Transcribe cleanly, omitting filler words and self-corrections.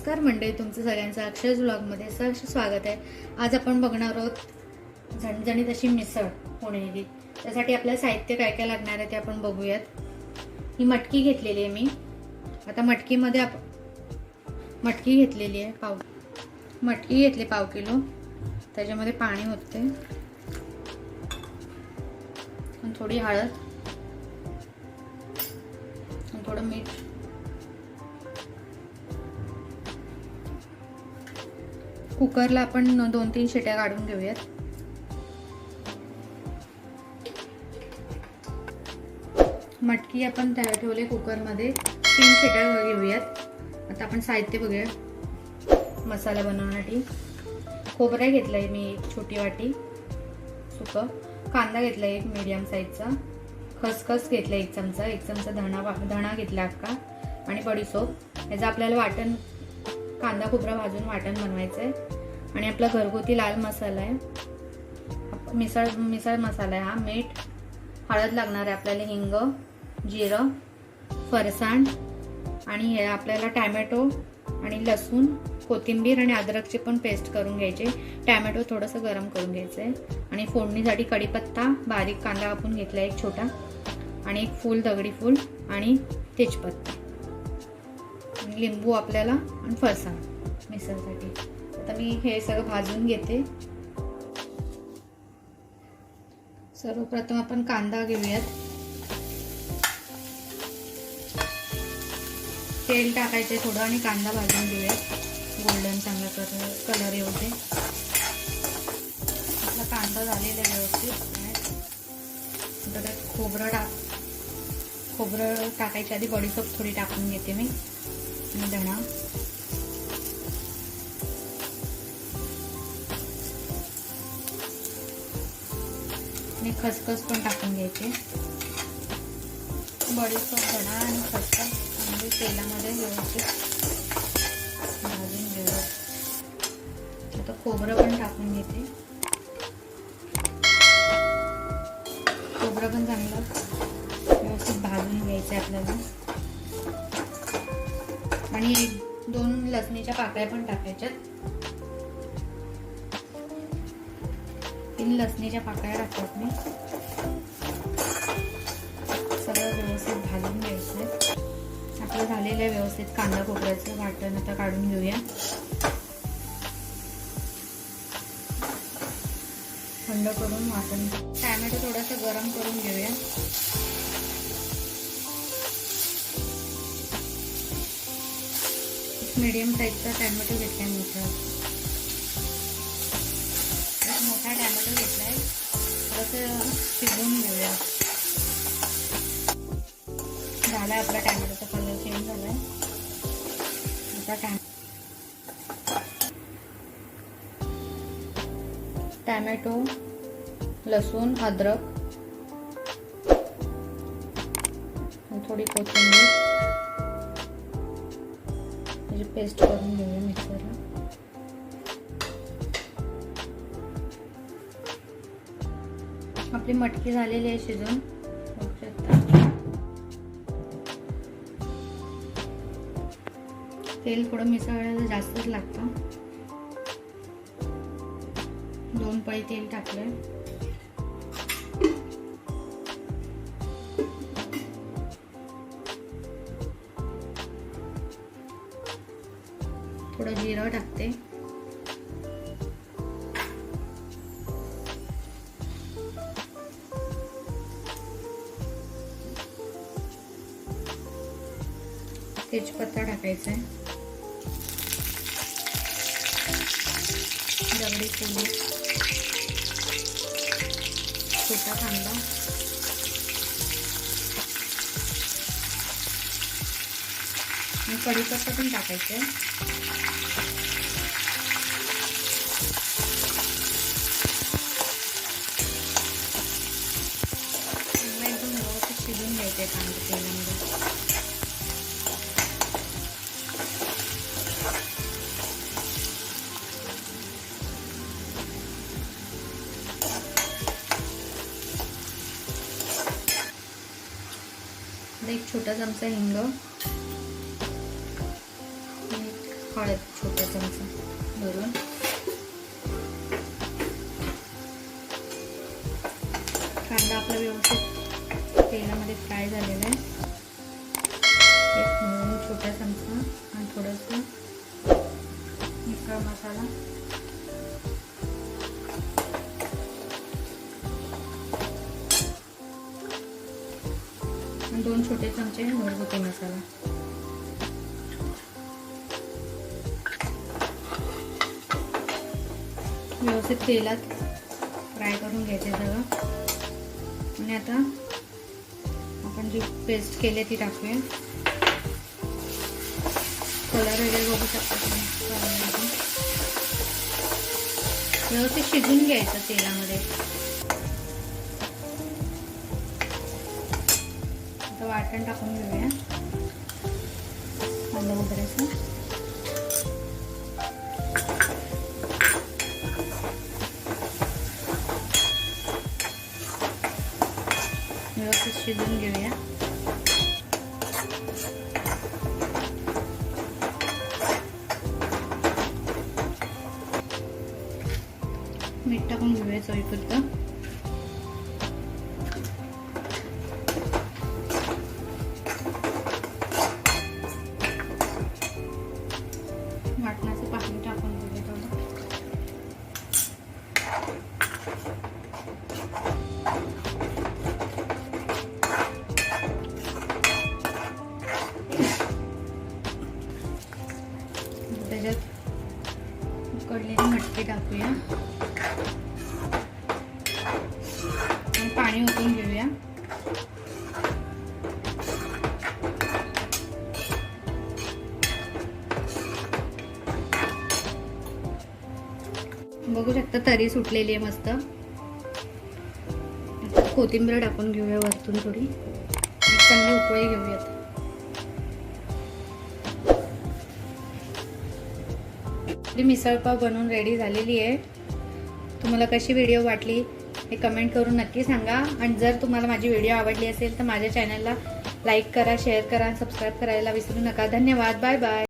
नमस्कार मंडळी, तुमचं सगळ्यांचं अक्षयज व्लॉगमध्ये सहर्ष स्वागत आहे। आज आपण बघणार आहोत झणझणीत अशी मिसळ पुणेरी। त्यासाठी आपल्याला साहित्य काय काय लागणार आहे ते आपण बघूयात। ही मटकी घेतलेली आहे मी। आता मटकीमध्ये मटकी घेतलेली आहे मटकी घेतली पाव किलो। त्याच्यामध्ये पाणी होते आणि थोडी हळद आणि थोडं मीठ। कुकरला आपण 2-3 शिट्या काढून घेऊयात। मटकी आपण ठेवले कुकरमध्ये 3 शिट्या घेऊयात। आता आपण साहित्य बघूया। मसाला बनवण्यासाठी खोबरं घेतलंय मी 1 छोटी वाटी सुकं, कांदा घेतलाय 1 मीडियम साईजचा, खसखस घेतला 1 चमचा, 1 चमचा धणा घेतला अख्खा आणि बडीशेप। याचं आपल्याला वाटण कांदा खोबरा भाजून वाटण बनवायचंय। आणि आपला घरगुती लाल मसाला आहे, मिसळ मसाला आहे हा। मीठ, हळद लागणार आहे आपल्याला, हिंग, जिरं, फरसाण आणि हे आपल्याला टॅमॅटो आणि लसूण, कोथिंबीर आणि अद्रकची पण पेस्ट करून घ्यायची। टॅमॅटो थोडंसं गरम करून घ्यायचंय आणि फोडणीसाठी कढीपत्ता बारीक कांदा कापून घेतला 1 छोटा आणि 1 फूल दगडी फूल आणि तेजपत्ता, लिंबू आपल्याला आणि फरसाण मिसळसाठी। आता मी हे सगळं भाजून घेते। सर्वप्रथम आपण कांदा घेऊयात। तेल टाकायचे थोडं आणि कांदा भाजून घेऊयात गोल्डन चांगला कलर येऊ दे। आपला कांदा झालेला आहे व्यवस्थित। आता खोबरं टाकायच्या आधी बडीशेप थोडी टाकून घेते मी आणि धणा आणि खसखस पण टाकून घ्यायचे। बडीशेप, धणा आणि खसखस म्हणजे तेलामध्ये व्यवस्थित भाजून घेऊया। आता खोबरं पण टाकून घेते। खोबरं पण चांगलं व्यवस्थित भाजून घ्यायचं आपल्याला आणि 1-2 लसणीच्या पाकळ्या पण टाकायच्यात। 3 लसणीच्या पाकळ्या टाकतात मी। सगळं व्यवस्थित भाजून घ्यायचं। आपलं झालेलं आहे व्यवस्थित कांदा खोबऱ्याचं वाटण। आता काढून घेऊया। थंड करून वाटण, टॅमॅटो थोडासा गरम करून घेऊया। मीडियम साईजचा टॅमॅटो घेतलाय मोठा टॅमॅटो घेतलाय। थोडंसं शिजवून घेऊया। झालाय आपला टॅमॅटोचा कलर चेंज झालाय। आता टॅमॅटो, लसूण, अद्रक, थोडी कोथिंबीर त्याची पेस्ट करून घेऊया मिक्सरला। आपली मटकी झालेली आहे शिजून। तेल थोडं मिसळायला जास्तच लागतं। 2 पळी तेल टाकलंय। थोडं जिरं टाकते। तेजपत्ता टाकायचा आहे, दगडी फूल, छोटा कांदा आणि कढीपत्ता पण टाकायचा आहे। एकदम व्यवस्थित शिजून घ्यायचे कांदा तेलामध्ये। एक छोटा चमचा हिंग, हळद छोटा चमचा भरून. कांदा आपला व्यवस्थित तेलामध्ये फ्राय झालेला आहे. एक म्हणून छोटा चमचा आणि थोडंसं मिसळ मसाला. आणि 2 छोटे चमचे घरगुती मसाला. व्यवस्थित तेलात फ्राय करून घ्यायचे सगळं. आणि आता आपण जी पेस्ट केली ती टाकूया. कलर वगैरे बघू शकता तुम्ही. व्यवस्थित शिजून घ्यायचं तेलामध्ये. आता वाटण टाकून घेऊया कांदा वगैरेचं. व्यवस्थित शिजून घेऊया. मीठ टाकून घेऊया चवीपुरतं. वाटणाचं पाणी टाकून घेऊया थोडं. त्याच्यात उकडलेली मटकी टाकूया आणि पाणी ओतून घेऊया. बघू शकता तरी सुटलेली आहे मस्त. कोथिंबीर टाकून घेऊया वरतून थोडी. चांगली उकळी घेऊयात. मिसळपाव बनवून रेडी झालेली आहे. तुम्हाला कशी व्हिडिओ वाटली हे कमेंट करून नक्की सांगा. आणि जर तुम्हाला माझी व्हिडिओ आवडली असेल तर माझ्या चॅनलला लाईक करा, शेअर करा आणि सबस्क्राईब करायला विसरू नका. धन्यवाद. Bye bye.